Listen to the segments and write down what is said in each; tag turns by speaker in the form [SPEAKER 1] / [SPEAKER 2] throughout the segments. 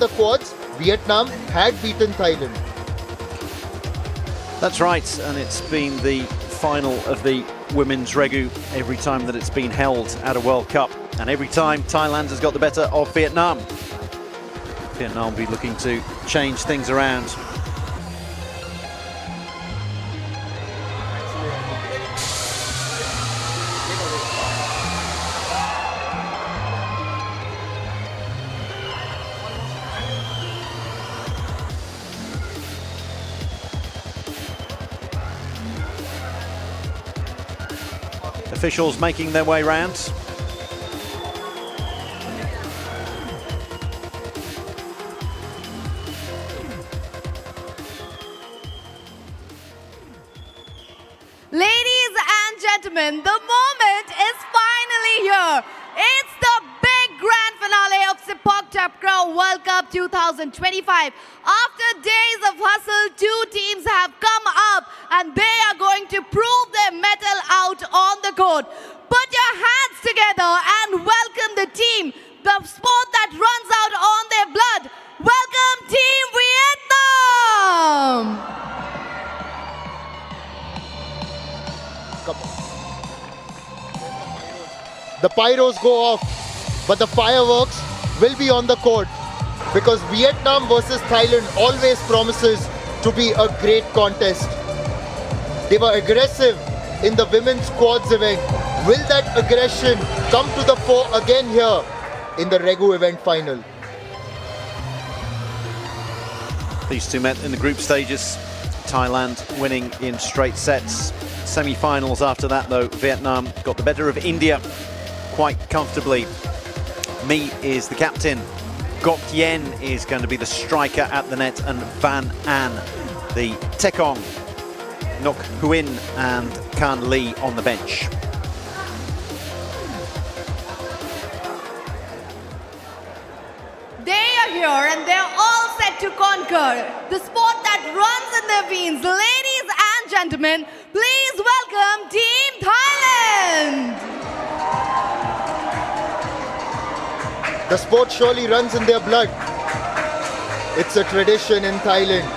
[SPEAKER 1] the quads, Vietnam had beaten Thailand.
[SPEAKER 2] That's right, and it's been the final of the women's Regu every time that it's been held at a World Cup, and every time Thailand has got the better of Vietnam. Vietnam will be looking to change things around. Officials making their way round.
[SPEAKER 3] Ladies and gentlemen, the moment is finally here. It's the big grand finale of Sepaktakraw World Cup 2025. After days of hustle, two teams have come up and they are going to prove their mettle out on the court. Put your hands together and welcome the team, the sport that runs out on their blood. Welcome Team Vietnam!
[SPEAKER 1] The pyros go off, but the fireworks will be on the court because Vietnam versus Thailand always promises to be a great contest. They were aggressive in the women's quads event. Will that aggression come to the fore again here in the Regu event final?
[SPEAKER 2] These two met in the group stages. Thailand winning in straight sets. Semi-finals after that though, Vietnam got the better of India quite comfortably. Mi is the captain. Gok Yen is going to be the striker at the net, and Van An, the Tekong, Nok Huin and Kan Lee on the bench.
[SPEAKER 3] They are here and they're all set to conquer the sport that runs in their veins. Ladies and gentlemen, please welcome Team Thailand!
[SPEAKER 1] The sport surely runs in their blood. It's a tradition in Thailand.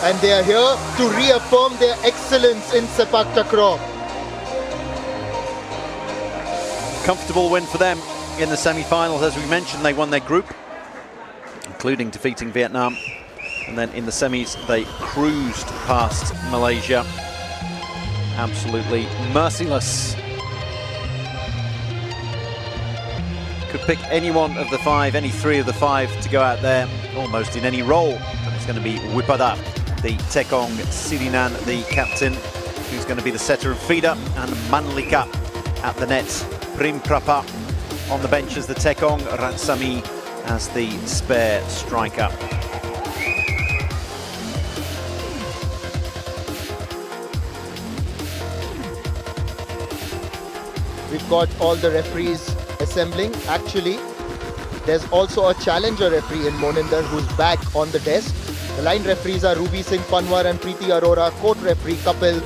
[SPEAKER 1] And they are here to reaffirm their excellence in Sepaktakraw.
[SPEAKER 2] Comfortable win for them in the semi-finals. As we mentioned, they won their group, including defeating Vietnam. And then in the semis, they cruised past Malaysia. Absolutely merciless. Could pick any one of the five, any three of the five to go out there, almost in any role. And it's going to be Wipada, the Tekong Sirinan, the captain, who's going to be the setter and feeder, and Manlika at the net. Prim Prapa on the bench as the Tekong, Ratsami as the spare striker.
[SPEAKER 1] We've got all the referees assembling. Actually, there's also a challenger referee in Moninder who's back on the desk. The line referees are Ruby Singh Panwar and Preeti Arora. Court referee Kapil.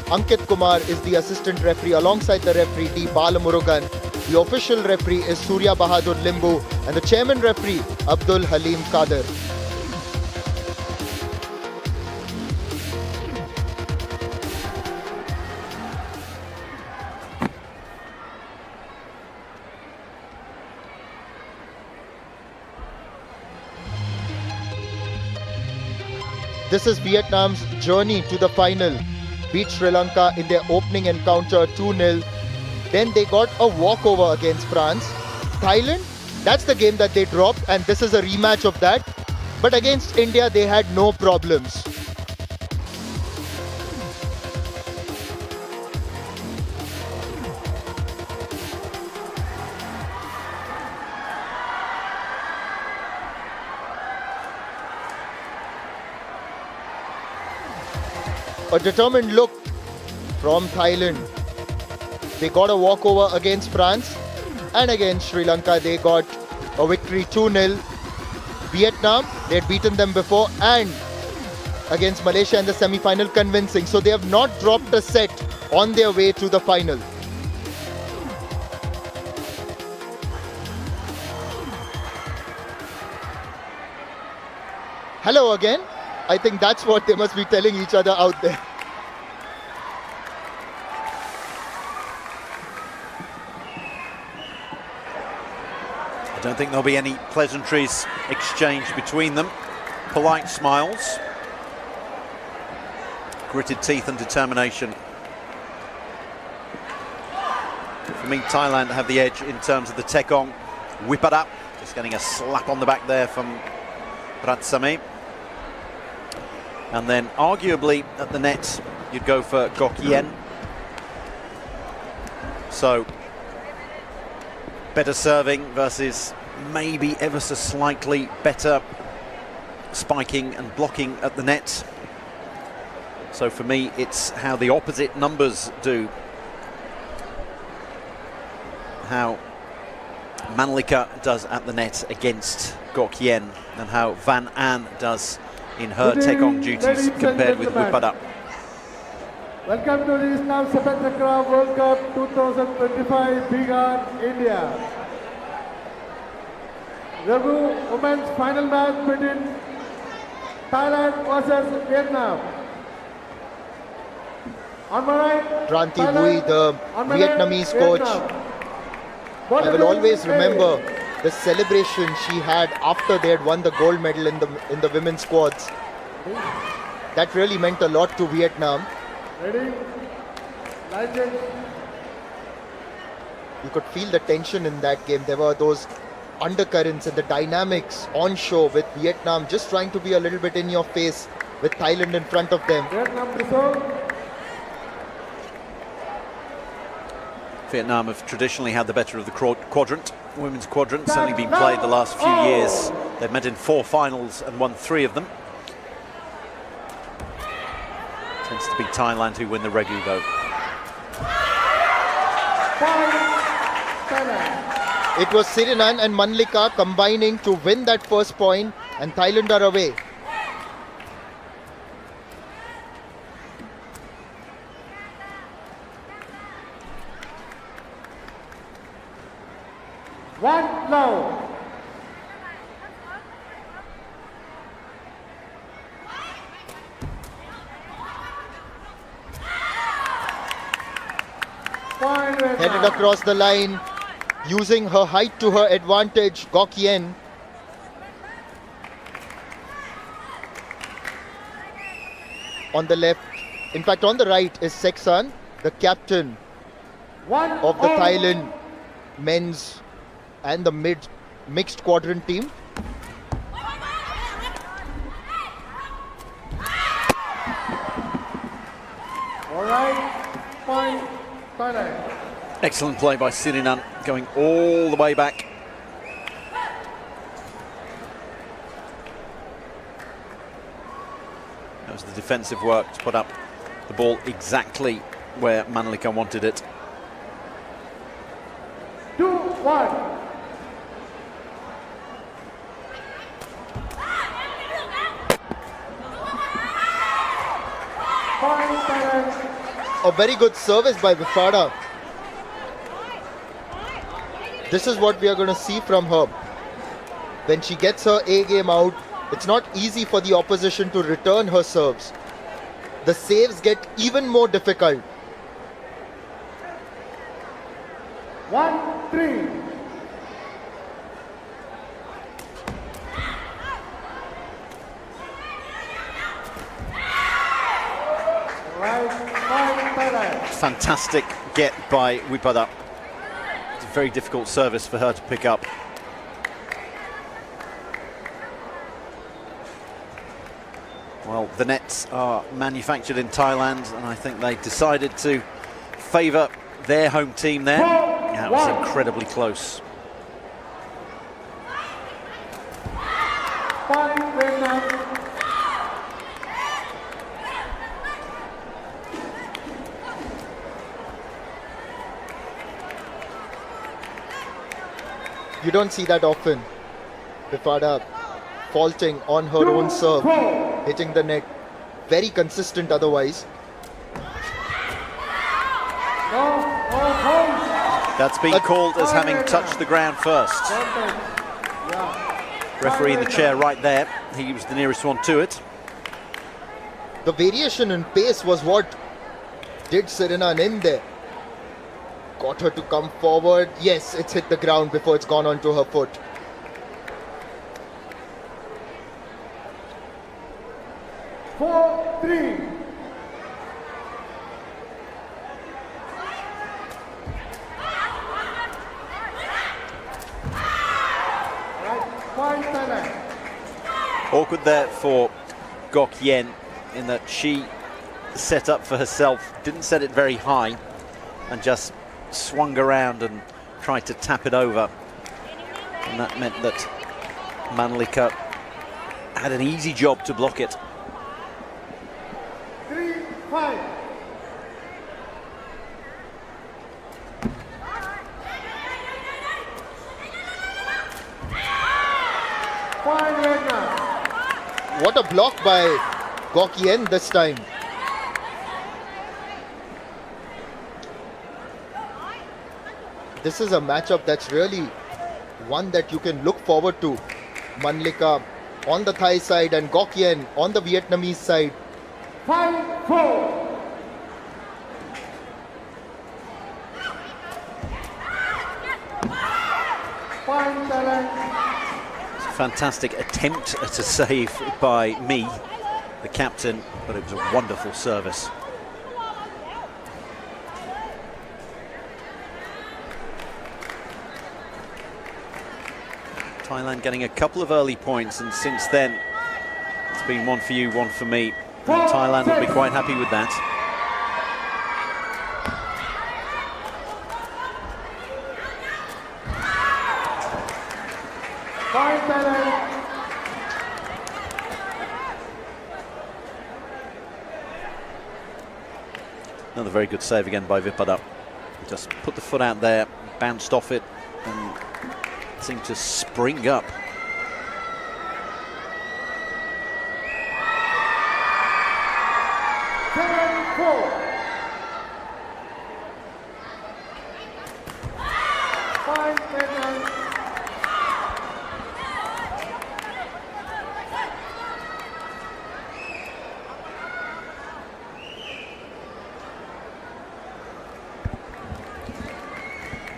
[SPEAKER 1] Ankit Kumar is the assistant referee alongside the referee D. Balamurugan. The official referee is Surya Bahadur Limbu and the chairman referee Abdul Halim Kader. This is Vietnam's journey to the final. Beat Sri Lanka in their opening encounter 2-0. Then they got a walkover against France. Thailand, that's the game that they dropped, and this is a rematch of that. But against India, they had no problems. A determined look from Thailand. They got a walkover against France, and against Sri Lanka they got a victory 2-0. Vietnam, they had beaten them before, and against Malaysia in the semi-final convincing. So they have not dropped a set on their way to the final. Hello again. I think that's what they must be telling each other out there.
[SPEAKER 2] I don't think there'll be any pleasantries exchanged between them. Polite smiles, gritted teeth and determination. For me, Thailand have the edge in terms of the Tekong. Whip it up, just getting a slap on the back there from Ratsame. And then arguably at the net, you'd go for Gok Yen. So better serving versus maybe ever so slightly better spiking and blocking at the net. So for me, it's how the opposite numbers do. How Manlika does at the net against Gok Yen and how Van An does in her Tekong duties compared with Wipada.
[SPEAKER 4] Welcome to the ISTAF Sepaktakraw World Cup 2025 Bihar, India. Regu women's final match between Thailand versus Vietnam. On my right,
[SPEAKER 1] Pranti Bui, the Vietnamese coach. I will always remember the celebration she had after they had won the gold medal in the women's squads. That really meant a lot to Vietnam.
[SPEAKER 4] Ready? Lighting.
[SPEAKER 1] You could feel the tension in that game. There were those undercurrents and the dynamics on show with Vietnam just trying to be a little bit in your face with Thailand in front of them.
[SPEAKER 4] Vietnam reserve.
[SPEAKER 2] Vietnam have traditionally had the better of the quadrant. Women's quadrant's only been played the last few years. They've met in 4 finals and won 3 of them. Tends to be Thailand who win the Regu though.
[SPEAKER 1] It was Sirinan and Manlika combining to win that first point, and Thailand are away.
[SPEAKER 4] One low.
[SPEAKER 1] Headed across the line, using her height to her advantage, Gok Yen. On the left, in fact on the right is Seksan, the captain of the Thailand men's and the mixed quadrant team.
[SPEAKER 4] All right, point Thailand.
[SPEAKER 2] Excellent play by Sirinan, going all the way back. That was the defensive work to put up the ball exactly where Manlika wanted it.
[SPEAKER 4] 2-1.
[SPEAKER 1] A very good service by Wipada. This is what we are going to see from her. When she gets her A game out, it's not easy for the opposition to return her serves. The saves get even more difficult.
[SPEAKER 4] 1-3.
[SPEAKER 2] Fantastic get by Wipada. It's a very difficult service for her to pick up. Well, the nets are manufactured in Thailand, and I think they decided to favour their home team there. Yeah, it was incredibly close.
[SPEAKER 1] You don't see that often. Wipada faulting on her own serve, hitting the net. Very consistent otherwise.
[SPEAKER 2] That's been called as having touched the ground first. Referee in the chair right there. He was the nearest one to it.
[SPEAKER 1] The variation in pace was what did Serena an in there. Got her to come forward. Yes, it's hit the ground before it's gone onto her foot.
[SPEAKER 4] Four, three. Point Thailand.
[SPEAKER 2] Awkward there for Gok Yen in that she set up for herself, didn't set it very high, and just swung around and tried to tap it over. And that meant that Manlika had an easy job to block it.
[SPEAKER 4] 3-5.
[SPEAKER 1] What a block by Gok Yen this time. This is a matchup that's really one that you can look forward to. Manlika on the Thai side and Gok Yen on the Vietnamese side.
[SPEAKER 4] 5-4. Point Thailand.
[SPEAKER 2] Fantastic attempt at a save by me, the captain, but it was a wonderful service. Thailand getting a couple of early points, and since then it's been one for you, one for me. And Thailand will be quite happy with that.
[SPEAKER 4] Point Thailand.
[SPEAKER 2] Another very good save again by Vipada. Just put the foot out there, bounced off it, and seemed to spring up.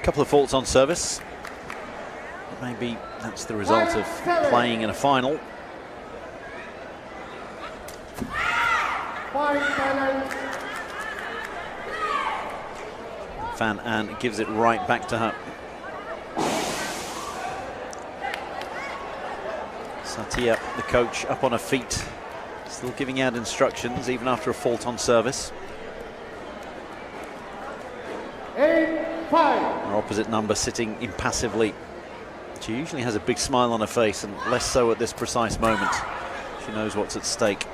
[SPEAKER 2] Couple of faults on service. Maybe that's the result of playing in a final. Fan An gives it right back to her. Satya, the coach, up on her feet, still giving out instructions even after a fault on service.
[SPEAKER 4] 8-5.
[SPEAKER 2] Our opposite number sitting impassively. She usually has a big smile on her face, and less so at this precise moment. She knows what's at stake.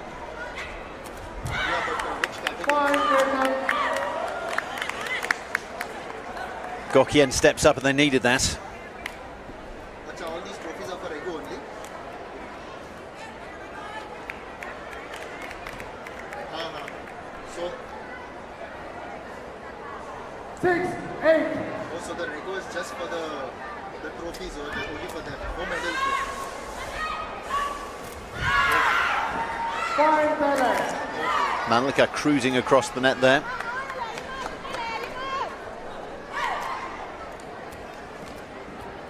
[SPEAKER 2] Gok Yen steps up, and they needed that.
[SPEAKER 1] All these trophies are for Regu only.
[SPEAKER 4] 6-8.
[SPEAKER 1] So the Regu is just for the trophies, or only for them. No medals.
[SPEAKER 4] Point Thailand.
[SPEAKER 2] Manlika cruising across the net there.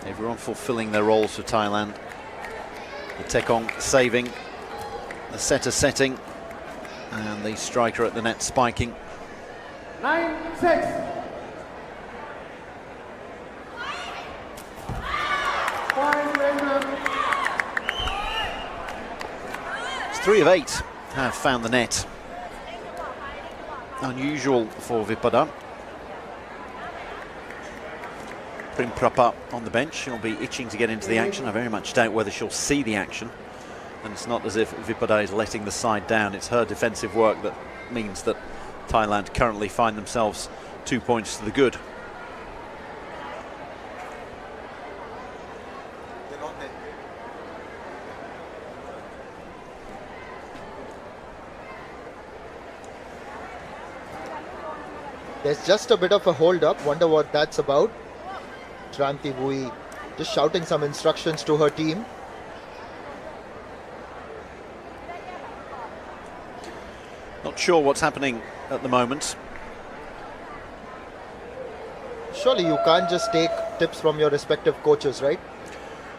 [SPEAKER 2] Everyone fulfilling their roles for Thailand. The Tekong saving, the setter setting, and the striker at the net spiking.
[SPEAKER 4] 9-6.
[SPEAKER 2] It's 3 of 8 have found the net. Unusual for Vipada. Prim Prapa on the bench. She'll be itching to get into the action. I very much doubt whether she'll see the action. And it's not as if Vipada is letting the side down. It's her defensive work that means that Thailand currently find themselves 2 points to the good.
[SPEAKER 1] There's just a bit of a hold up. Wonder what that's about. Tranti Bui just shouting some instructions to her team.
[SPEAKER 2] Not sure what's happening at the moment.
[SPEAKER 1] Surely you can't just take tips from your respective coaches, right?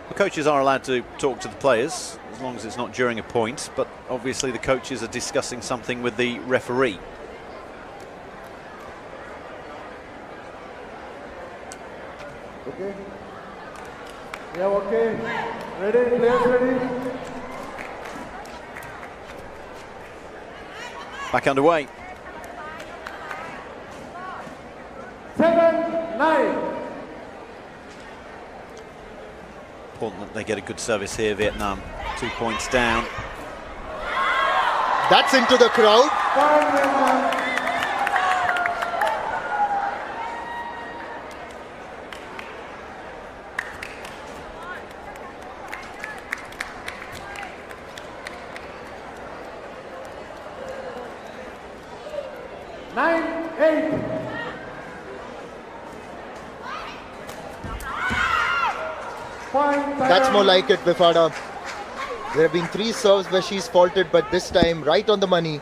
[SPEAKER 2] The coaches are allowed to talk to the players, as long as it's not during a point, but obviously the coaches are discussing something with the referee.
[SPEAKER 4] Okay. Yeah, okay. Ready, players ready?
[SPEAKER 2] Back underway.
[SPEAKER 4] 7-9.
[SPEAKER 2] Important that they get a good service here, Vietnam. 2 points down.
[SPEAKER 1] That's into the crowd.
[SPEAKER 4] Point Vietnam.
[SPEAKER 1] That's more like it, Bifada. There have been 3 serves where she's faulted, but this time right on the money.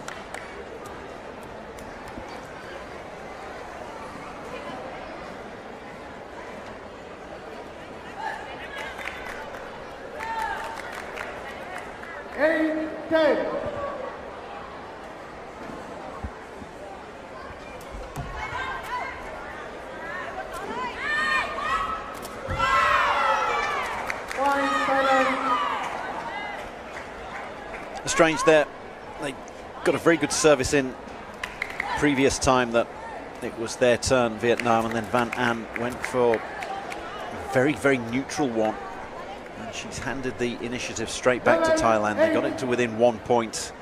[SPEAKER 2] Strange there, they got a very good service in previous time that it was their turn, Vietnam, and then Van An went for a very, very neutral one. And she's handed the initiative straight back to Thailand. They got it to within 1 point.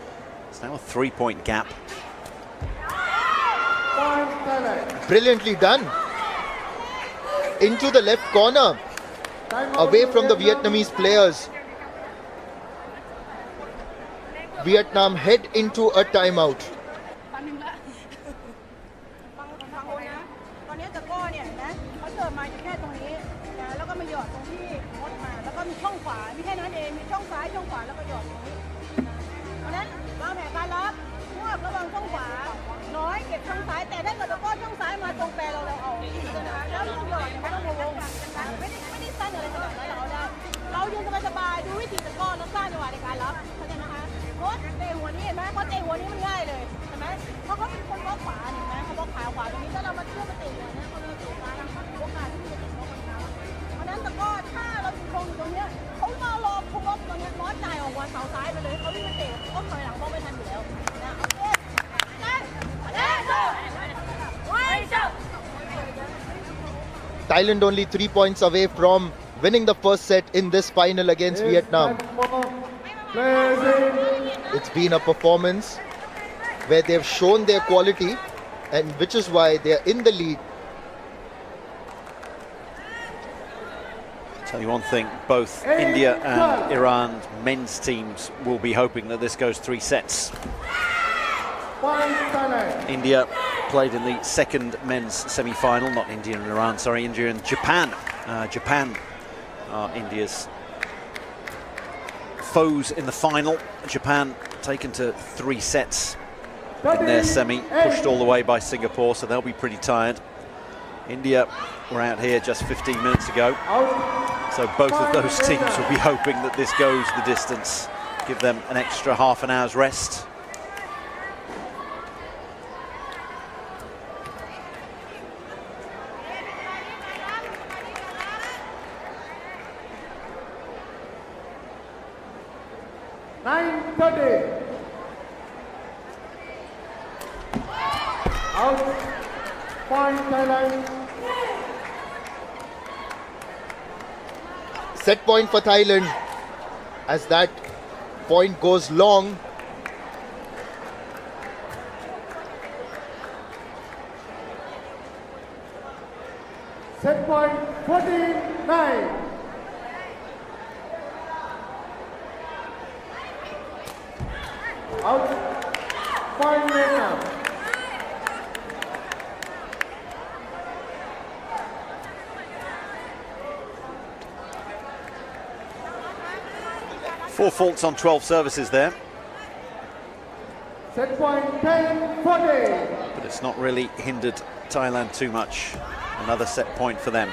[SPEAKER 2] It's now a 3-point gap.
[SPEAKER 1] Brilliantly done. Into the left corner, away from the Vietnamese players. Vietnam head into a timeout.
[SPEAKER 5] ตอนนี้ตะก้อเนี่ยนะเขาเสิร์ฟมาอยู่แค่ตรงนี้นะแล้วก็มาหยอดตรงที่มดมาแล้วก็มีช่องขวามีแค่นั้นเองมีช่องซ้ายช่องขวาแล้วก็หยอดตรงนี้นะเพราะฉะนั้นวางแผนการรับพวกระวังช่องขวาน้อยเก็บช่องซ้ายแต่ถ้าเกิดตะก้อช่องซ้ายมาตรงแปรเราเอาแล้วลูกหยอดเนี่ยไม่ต้องงงไม่ได้สั้นอะไรขนาดนั้นเรายืนสบายๆดูวิธีตะก้อแล้วสร้างจังหวะในการรับเข้าใจไหมคะโค้ชเตะหัวนี้เห็นไหมเขาเตะหัวนี้มันง่ายเลยเห็นไหมเพราะเขาเป็นคนบล็อกขวาเห็นไหมเขาบล็อกขาขวาตรงนี้ถ้าเรามาเชื่อมไปเตะหัวเนี่ยเขาเลยเตะซ้ายเขามีโอกาสที่จะเตะบล็อกคนเขาเพราะนั้นตะก้อถ้าเราอยู่ตรงอยู่ตรงเนี้ยเขามารอคุมบล็อกตรงเนี้ยน้อยจ่ายออกวันเสาซ้ายไปเลยเขาวิ่งไปเตะเขาถอยหลังบล็อกไม่ทันอยู่แล้วนะโอเค
[SPEAKER 1] Thailand only 3 points away from winning the first set in this final against Vietnam. It's been a performance where they've shown their quality, and which is why they're in the lead.
[SPEAKER 2] Tell you one thing, both India and Iran's men's teams will be hoping that this goes 3 sets. India played in the second men's semi-final, not India and Iran, sorry, India and Japan. Japan are India's foes in the final. Japan taken to 3 sets in their semi, pushed all the way by Singapore, so they'll be pretty tired. India were out here just 15 minutes ago, so both of those teams will be hoping that this goes the distance, give them an extra half an hour's rest.
[SPEAKER 4] Out. Point Thailand.
[SPEAKER 1] Set point for Thailand as that point goes long.
[SPEAKER 4] Set point 14-9. Out. Point Vietnam.
[SPEAKER 2] Four faults on 12 services there.
[SPEAKER 4] Set point 10-40.
[SPEAKER 2] But it's not really hindered Thailand too much. Another set point for them.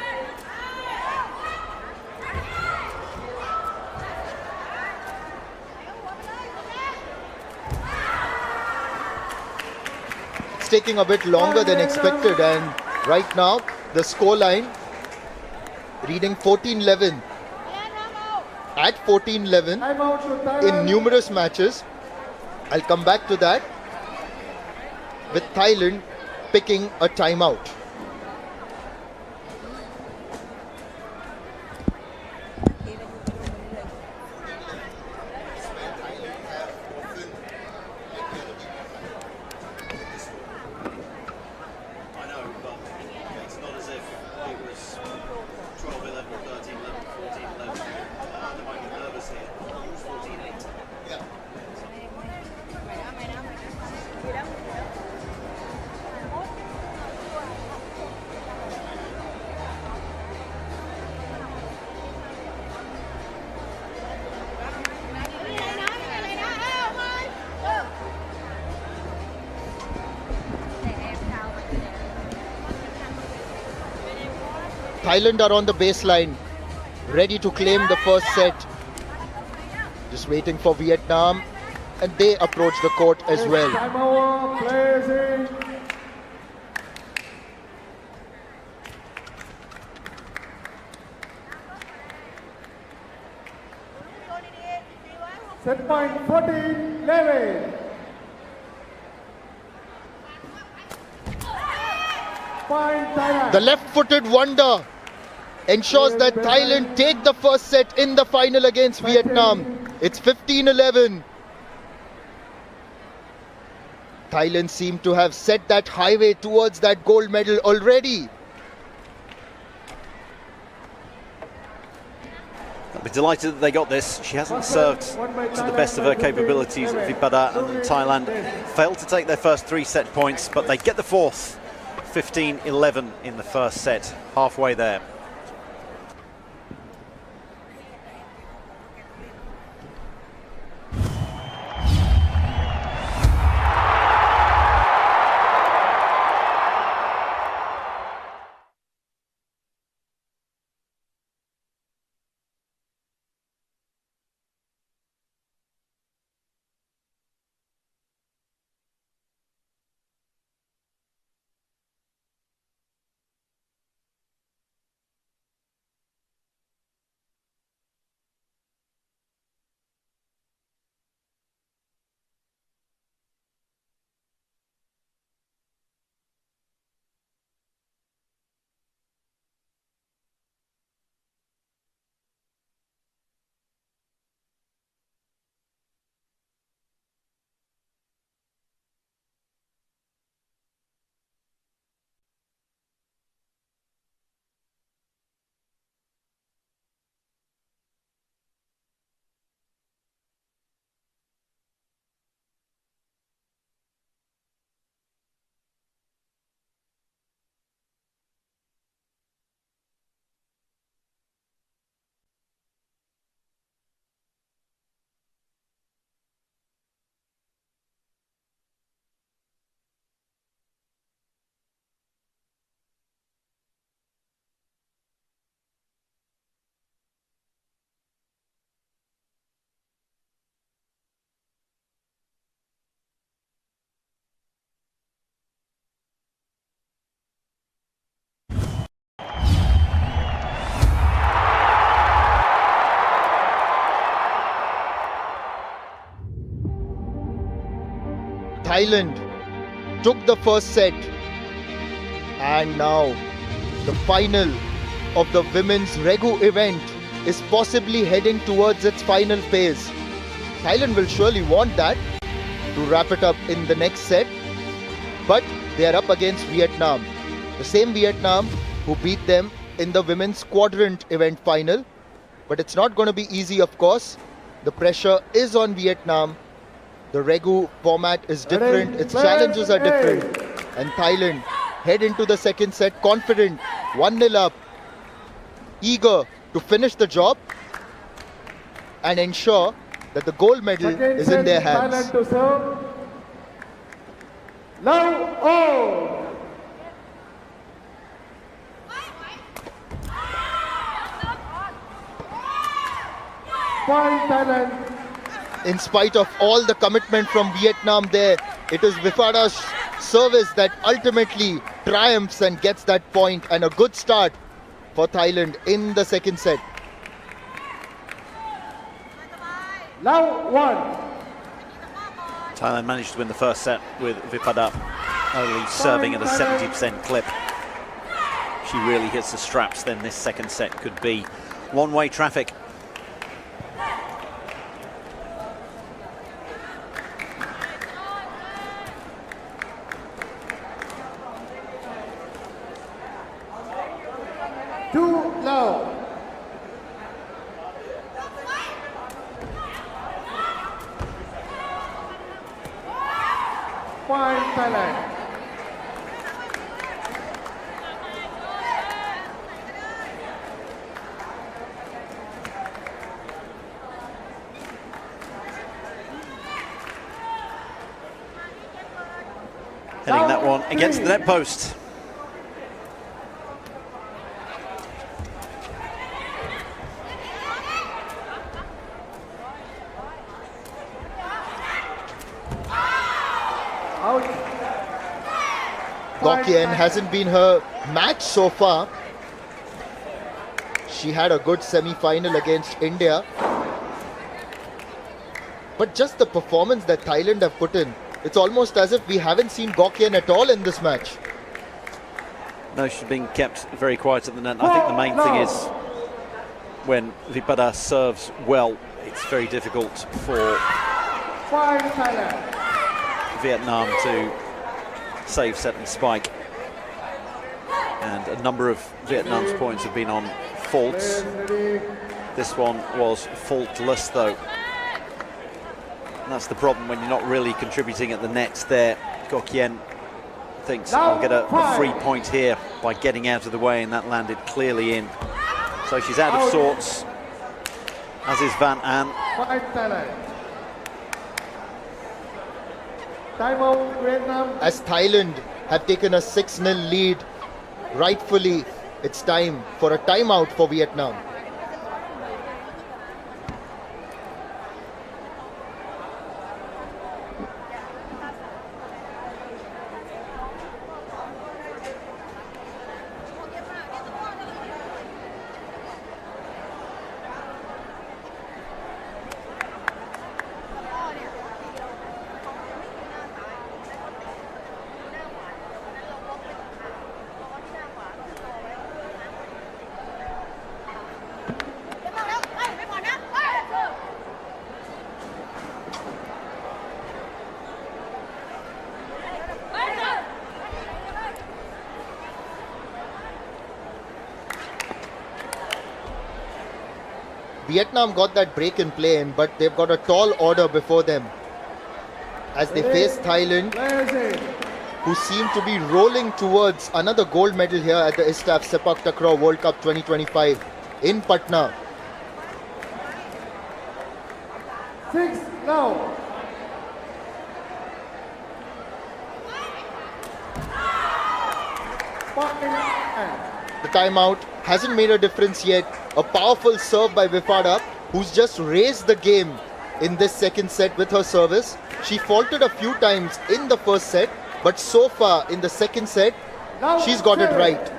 [SPEAKER 1] It's taking a bit longer than expected, and right now the scoreline reading 14-11. At 14-11
[SPEAKER 4] Time out to Thailand.
[SPEAKER 1] in numerous matches. I'll come back to that, with Thailand picking a timeout.
[SPEAKER 2] I know, but it's not as if it was 12-11, 13-11, 14-11. They might get nervous here. It was 14-8.
[SPEAKER 1] Thailand are on the baseline, ready to claim the first set. Just waiting for Vietnam, and they approach the court as well.
[SPEAKER 4] Time over, blazing. Set point 14-11. Point Thailand.
[SPEAKER 1] The left-footed wonder ensures that Thailand take the first set in the final against Vietnam. It's 15-11. Thailand seem to have set that highway towards that gold medal already.
[SPEAKER 2] I'll be delighted that they got this. She hasn't served to the best of her capabilities, Vipada, and Thailand failed to take their first 3 set points, but they get the fourth. 15-11 in the first set, halfway there.
[SPEAKER 1] Thailand took the first set, and now the final of the women's Regu event is possibly heading towards its final phase. Thailand will surely want that to wrap it up in the next set, but they are up against Vietnam, the same Vietnam who beat them in the women's quadrant event final. But it's not going to be easy, of course. The pressure is on Vietnam. The Regu format is different, its challenges are different, and Thailand head into the second set confident, 1-0 up, eager to finish the job and ensure that the gold medal is in their hands.
[SPEAKER 4] Thailand to serve. Love all. Point Thailand.
[SPEAKER 1] In spite of all the commitment from Vietnam there, it is Vifada's service that ultimately triumphs and gets that point, and a good start for Thailand in the second set.
[SPEAKER 4] Love 1.
[SPEAKER 2] Thailand managed to win the first set with Vipada only serving at a 70% clip. She really hits the straps, then this second set could be one-way traffic.
[SPEAKER 4] Love. Point Thailand.
[SPEAKER 2] Hitting that one against the net post.
[SPEAKER 1] Gokien hasn't been her match so far. She had a good semi-final against India. But just the performance that Thailand have put in, it's almost as if we haven't seen Gokien at all in this match.
[SPEAKER 2] No, she's being kept very quiet at the net. I think the main thing is when Vipada serves well, it's very difficult for Vietnam to save, set and spike. And a number of Vietnam's points have been on faults. This one was faultless though. And that's the problem when you're not really contributing at the nets there. Gokien thinks I'll get a free point here by getting out of the way, and that landed clearly in. So she's out of sorts, as is Van An.
[SPEAKER 1] As Thailand have taken a 6-0 lead, rightfully it's time for a timeout for Vietnam. Vietnam got that break in play in, but they've got a tall order before them as they face Thailand, who seem to be rolling towards another gold medal here at the ISTAF Sepaktakraw World Cup 2025 in Patna.
[SPEAKER 4] 6 now.
[SPEAKER 1] The timeout hasn't made a difference yet. A powerful serve by Vifada, who's just raised the game in this second set with her service. She faltered a few times in the first set, but so far in the second set, she's got it right.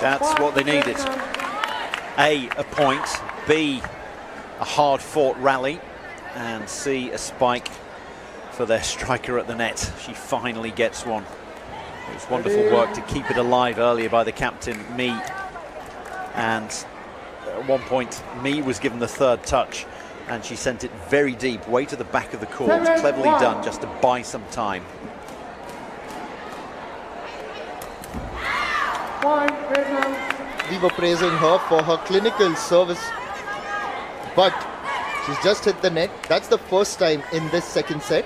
[SPEAKER 2] That's what they needed. A point, B, a hard-fought rally, and C, a spike for their striker at the net. She finally gets one. It was wonderful work to keep it alive earlier by the captain, Mi. And at one point, Mi was given the third touch, and she sent it very deep, way to the back of the court. Cleverly done, just to buy some time.
[SPEAKER 1] We were praising her for her clinical service, but She's just hit the net. That's the first time in this second set.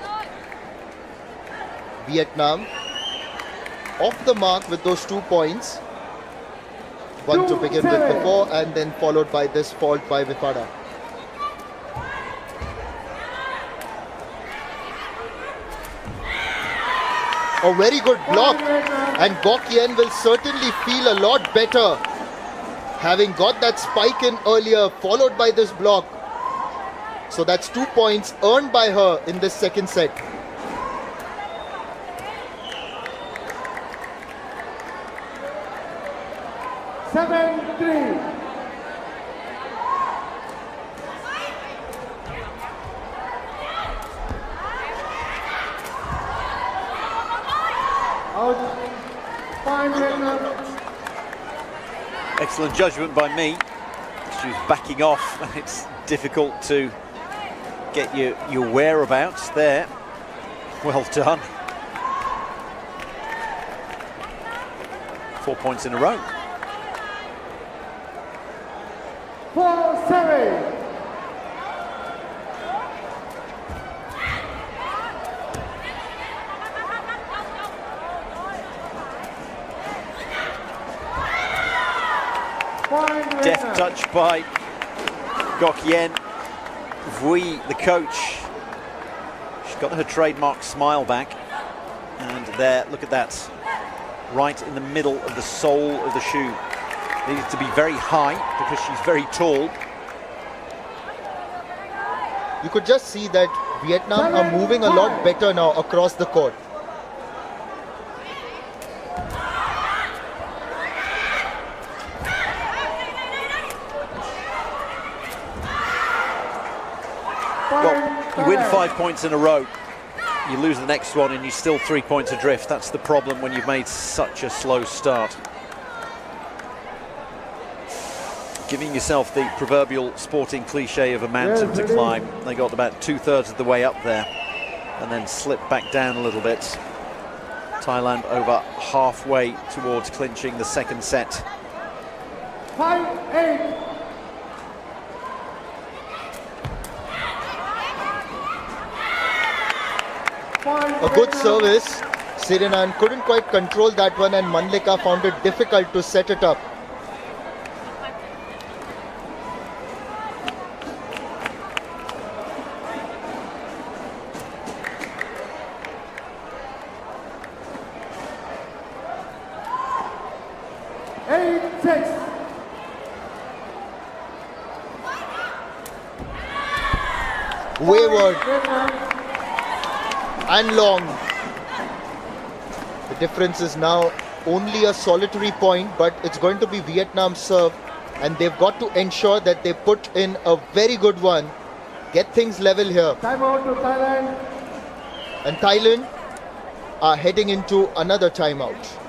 [SPEAKER 1] Vietnam off the mark with those 2 points. One to begin with before, and then followed by this fault by Vipada. A very good block, and Gok Yen will certainly feel a lot better having got that spike in earlier, followed by this block. So that's 2 points earned by her in this second set.
[SPEAKER 2] Excellent judgment by me. She was backing off, and it's difficult to get your whereabouts there. Well done. 4 points in a row.
[SPEAKER 4] 4-7.
[SPEAKER 2] Deft touch by Gok Yen. Vui, the coach, she's got her trademark smile back. And there, look at that. Right in the middle of the sole of the shoe. Needed to be very high because she's very tall.
[SPEAKER 1] You could just see that Vietnam are moving a lot better now across the court.
[SPEAKER 2] Well, you win 5 points in a row, you lose the next one and you're still 3 points adrift. That's the problem when you've made such a slow start. Giving yourself the proverbial sporting cliche of a mountain to climb. They got about 2/3 of the way up there and then slipped back down a little bit. Thailand over halfway towards clinching the second set.
[SPEAKER 4] 5-8.
[SPEAKER 1] A good service. Sirinan couldn't quite control that one, and Manlika found it difficult to set it up. Wayward and long. The difference is now only a solitary point, but it's going to be Vietnam's serve, and they've got to ensure that they put in a very good one, get things level here.
[SPEAKER 4] Time out to Thailand.
[SPEAKER 1] And Thailand are heading into another timeout.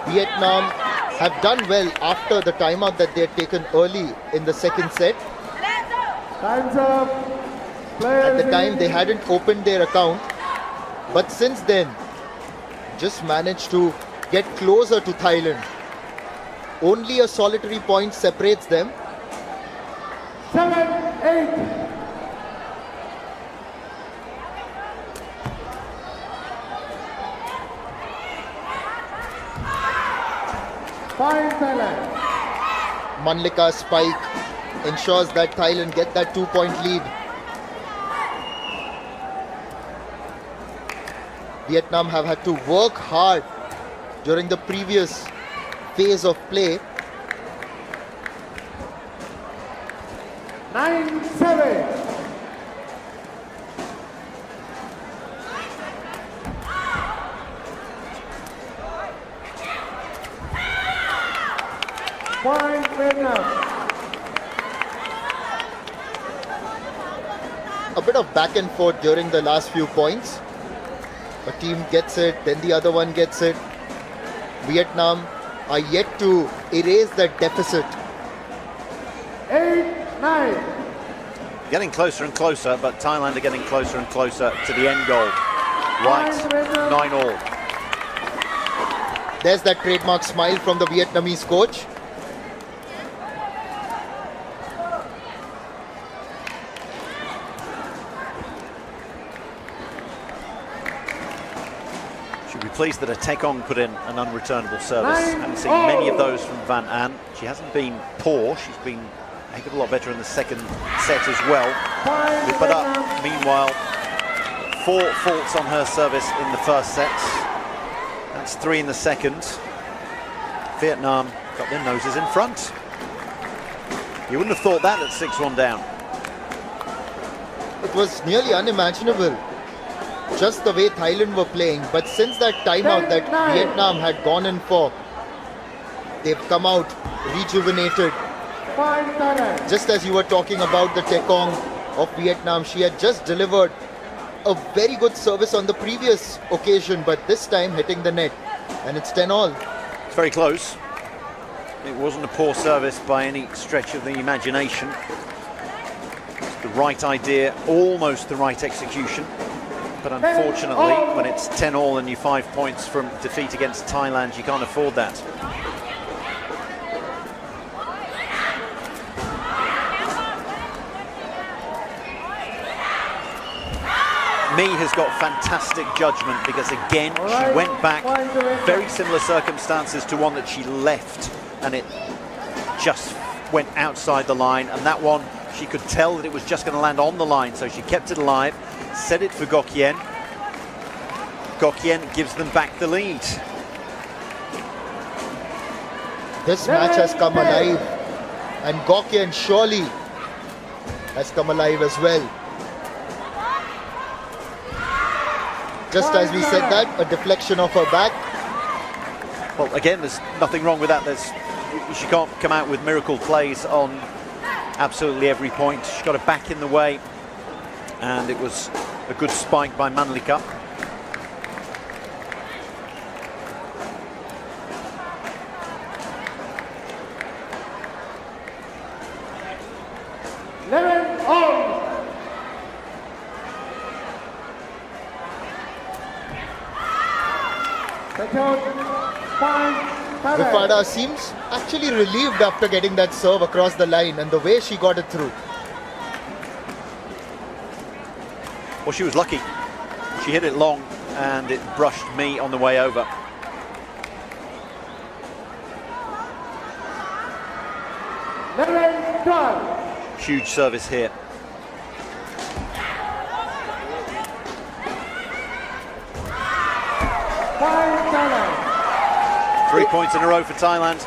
[SPEAKER 1] Vietnam have done well after the timeout that they had taken early in the second set.
[SPEAKER 4] Time's up.
[SPEAKER 1] At the time they hadn't opened their account, but since then just managed to get closer to Thailand. Only a solitary point separates them.
[SPEAKER 4] 7-8. Fine, Thailand.
[SPEAKER 1] Manlika's spike ensures that Thailand get that 2-point lead. Vietnam have had to work hard during the previous phase of play.
[SPEAKER 4] 9-7. Point Vietnam.
[SPEAKER 1] A bit of back and forth during the last few points. A team gets it, then the other one gets it. Vietnam are yet to erase that deficit.
[SPEAKER 4] 8-9.
[SPEAKER 2] Getting closer and closer, but Thailand are getting closer and closer to the end goal. Right, 9-all.
[SPEAKER 1] There's that trademark smile from the Vietnamese coach.
[SPEAKER 2] Should be pleased that Atekong put in an unreturnable service. Haven't seen many of those from Van An. She hasn't been poor. She's been a heck of a lot better in the second set as well. But meanwhile, 4 faults on her service in the first set. That's 3 in the second. Vietnam got their noses in front. You wouldn't have thought that at 6-1 down.
[SPEAKER 1] It was nearly unimaginable, just the way Thailand were playing. But since that timeout that Vietnam had gone in for, they've come out rejuvenated. Just as you were talking about the Tekong of Vietnam, she had just delivered a very good service on the previous occasion, but this time hitting the net, and it's 10-all.
[SPEAKER 2] It's very close. It wasn't a poor service by any stretch of the imagination. It's the right idea, almost the right execution. But unfortunately, when it's 10-all and you're 5 points from defeat against Thailand, you can't afford that. Mi has got fantastic judgment because again she went back, very similar circumstances to one that she left, and it just went outside the line, and that one she could tell that it was just going to land on the line, so she kept it alive, set it for Gok Yen. Gok Yen gives them back the lead.
[SPEAKER 1] This match has come alive, and Gok Yen surely has come alive as well. Just as we said that, a deflection off her back.
[SPEAKER 2] Well, again, there's nothing wrong with that. She can't come out with miracle plays on absolutely every point. She got it back in the way, and it was a good spike by Manlika.
[SPEAKER 1] Vifada seems actually relieved after getting that serve across the line, and the way she got it through.
[SPEAKER 2] Well, she was lucky. She hit it long and it brushed Mi on the way over. Huge service here.
[SPEAKER 4] Thailand.
[SPEAKER 2] 3 points in a row for Thailand.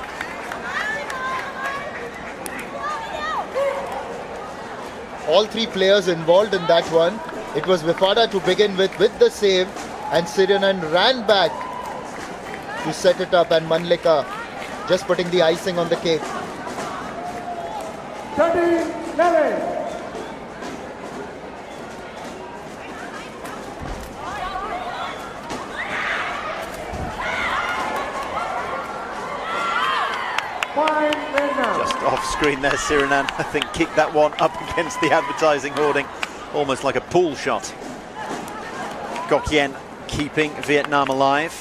[SPEAKER 1] All 3 players involved in that one. It was Vifada to begin with the save, and Sirinan ran back to set it up, and Manlika just putting the icing on the cake.
[SPEAKER 4] 13-11.
[SPEAKER 2] Just off screen there, Sirinan, I think, kicked that one up against the advertising hoarding, almost like a pool shot. Gok Yen keeping Vietnam alive.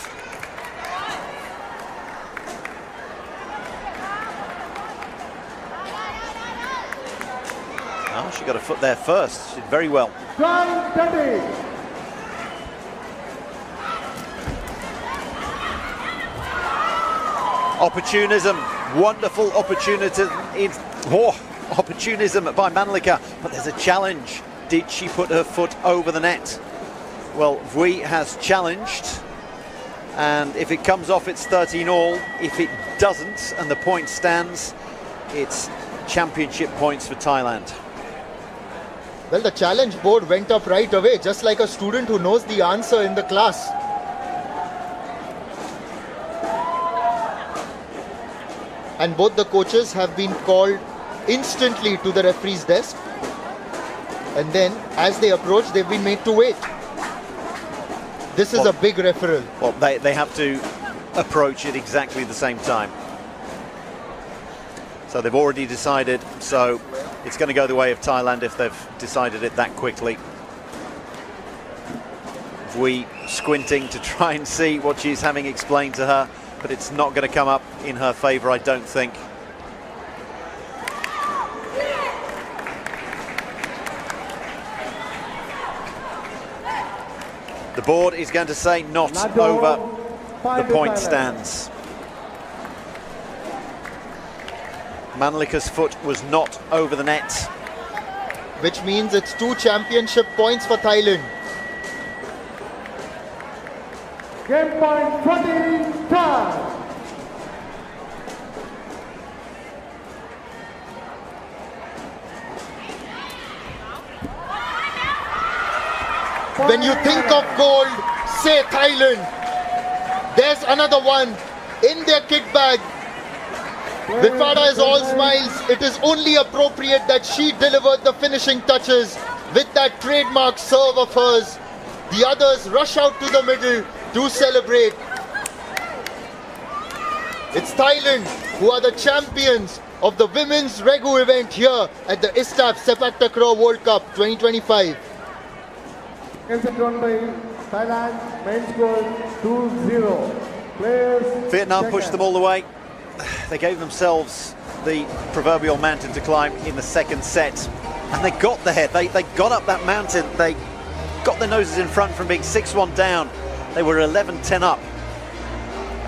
[SPEAKER 2] Oh, she got a foot there first. She did very well. Opportunism, wonderful opportunism. Opportunism by Manlika, but there's a challenge. Did she put her foot over the net? Well, Vui has challenged, and if it comes off, it's 13-all. If it doesn't, and the point stands, it's championship points for Thailand.
[SPEAKER 1] Well, the challenge board went up right away, just like a student who knows the answer in the class. And both the coaches have been called instantly to the referee's desk. And then, as they approach, they've been made to wait. This is a big referral.
[SPEAKER 2] Well, they have to approach it exactly the same time. So they've already decided, so it's going to go the way of Thailand if they've decided it that quickly. We squinting to try and see what she's having explained to her, but it's not going to come up in her favour, I don't think. The board is going to say not over the point stands. Manlika's foot was not over the net.
[SPEAKER 1] Which means it's 2 championship points for Thailand.
[SPEAKER 4] Game point 20 start.
[SPEAKER 1] When you think of gold, say Thailand. There's another one in their kit bag. Vifada is all smiles. It is only appropriate that she delivered the finishing touches with that trademark serve of hers. The others rush out to the middle to celebrate. It's Thailand who are the champions of the women's Regu event here at the ISTAF Sepaktakraw World Cup 2025.
[SPEAKER 4] Games are drawn by Thailand. Main score 2-0. Players.
[SPEAKER 2] Vietnam pushed them all the way. They gave themselves the proverbial mountain to climb in the second set, and they got there. They got up that mountain. They got their noses in front from being 6-1 down. They were 11-10 up,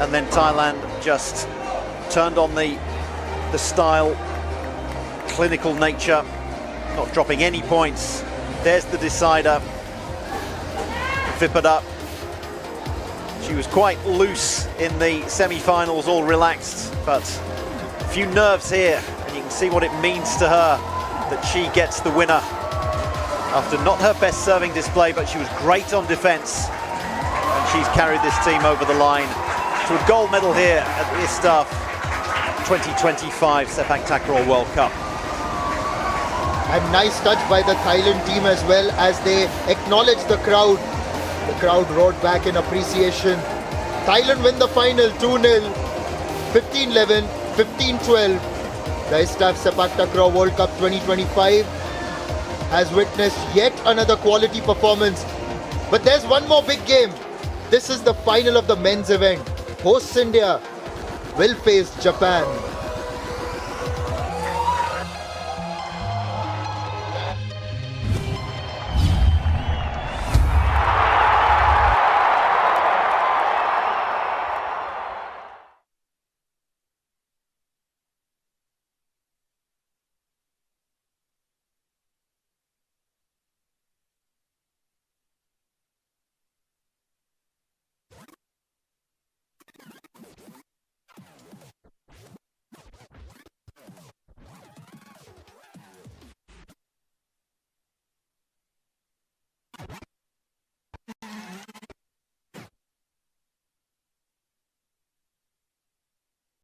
[SPEAKER 2] and then Thailand just turned on the style, clinical nature, not dropping any points. There's the decider. Vipada. She was quite loose in the semi-finals, all relaxed, but a few nerves here, and you can see what it means to her that she gets the winner. After not her best serving display, but she was great on defence, and she's carried this team over the line to a gold medal here at the ISTAF 2025 Sepaktakraw World Cup.
[SPEAKER 1] And nice touch by the Thailand team as well, as they acknowledge the crowd. The crowd roared back in appreciation. Thailand win the final 2-0, 15-11, 15-12. The ISTAF Sepaktakraw World Cup 2025 has witnessed yet another quality performance. But there's one more big game. This is the final of the men's event. Hosts India will face Japan.